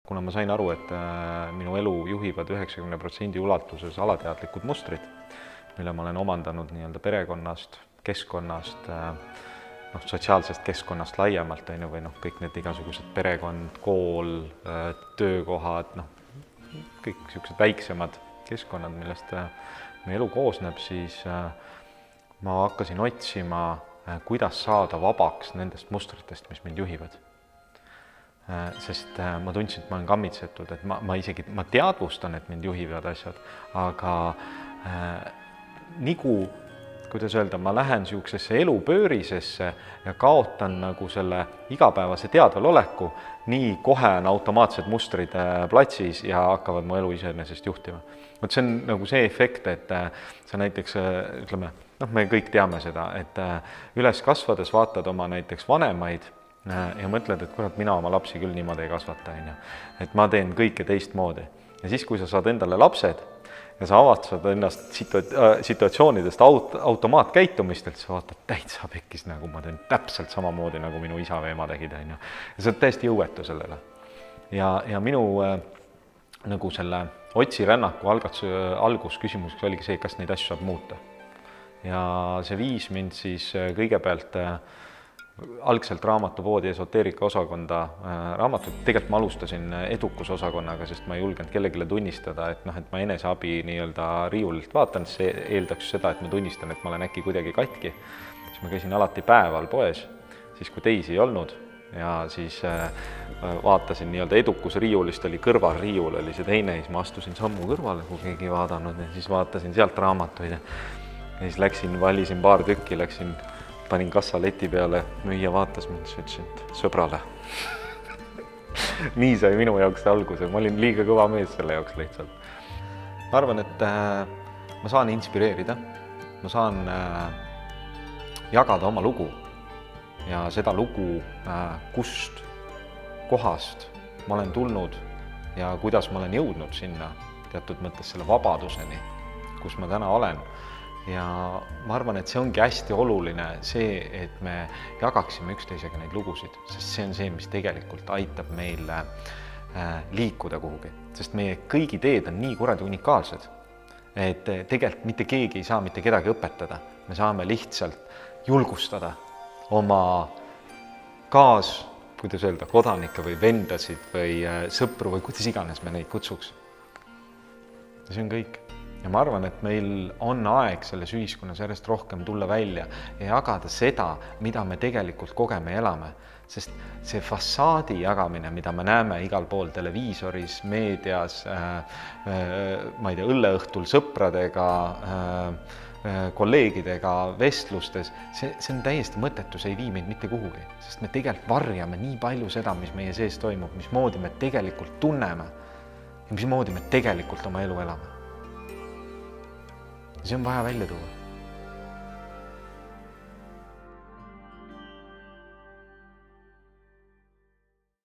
kuna ma sain aru, et minu elu juhivad 90% ulatuses alateadlikud mustrid, mille ma olen omandanud nii-öelda perekonnast, keskkonnast, sotsiaalsest keskkonnast laiemalt, või kõik need igasugused perekond, kool, töökohad, kõik niisugused väiksemad keskkonnad, millest meie elu koosneb, siis ma hakkasin otsima, kuidas saada vabaks nendest mustritest, mis mind juhivad. Sest ma tundsin, et ma olen kammitsetud, et ma teadvustan, et mind juhivad asjad, aga kuidas öelda, ma lähen niisugusesse elupöörisesse ja kaotan nagu selle igapäevase teadvaloleku, nii kohe on automaatsed mustrid platsis ja hakkavad mu elu iseenesest juhtima. See on nagu see efekt, et sa näiteks, ütleme, me kõik teame seda, et üles kasvades vaatad oma näiteks vanemaid ja mõtled, et kurat, mina oma lapsi küll niimoodi ei kasvata, et ma teen kõike teistmoodi. Ja siis, kui sa saad endale lapsed ja sa avastad ennast situatsioonidest automaatkäitumistelt, sa vaatad täitsa pekkis, nagu ma teen täpselt samamoodi, nagu minu isa või ema tegid. Ja sa oled täiesti jõuetu sellele. Ja minu nagu selle otsirännaku algusküsimuseks oligi see, kas neid asju saab muuta. Ja see viis mind siis kõigepealt algselt raamatupoodi esoteerika osakonda raamatut. Tegelikult ma alustasin edukusosakonnaga, sest ma ei julgenud kellegile tunnistada, et ma eneseabi nii-öelda riiulilt vaatan, see eeldaks seda, et ma tunnistan, et ma olen äkki kuidagi katki. Siis ma käisin alati päeval poes, siis kui teisi ei olnud, ja siis vaatasin nii-öelda edukusriiulist, oli kõrval riiul, oli see teine, siis ma astusin sammu kõrvale, kui keegi vaadanud, ja siis vaatasin sealt raamatuid ja siis läksin, valisin paar tükki, panin kassaleti peale, müüja vaatas mind, siis ütlesin, et sõbrale. Nii sai minu jaoks alguse, ma olin liiga kõva mees selle jaoks lihtsalt. Ma arvan, et ma saan inspireerida, ma saan jagada oma lugu ja seda lugu, kust kohast ma olen tulnud ja kuidas ma olen jõudnud sinna teatud mõttes selle vabaduseni, kus ma täna olen. Ja ma arvan, et see ongi hästi oluline see, et me jagaksime üksteisega neid lugusid, sest see on see, mis tegelikult aitab meil liikuda kuhugi. Sest meie kõigi teed on nii kuradi unikaalsed, et tegelikult mitte keegi ei saa mitte kedagi õpetada. Me saame lihtsalt julgustada oma kuidas öelda, kodanikke või vendasid või sõpru või kuidas iganes me neid kutsuks. Ja see on kõik. Ja ma arvan, et meil on aeg selles ühiskonnas järjest rohkem tulla välja ja jagada seda, mida me tegelikult kogeme ja elame. Sest see fassaadi jagamine, mida me näeme igal pool televiisoris, meedias, ma ei tea, õlleõhtul sõpradega, kolleegidega, vestlustes, see on täiesti mõttetu, see ei vii meid mitte kuhugi. Sest me tegelikult varjame nii palju seda, mis meie sees toimub, mismoodi me tegelikult tunneme ja mismoodi me tegelikult oma elu elame. See on vaja välja tuua.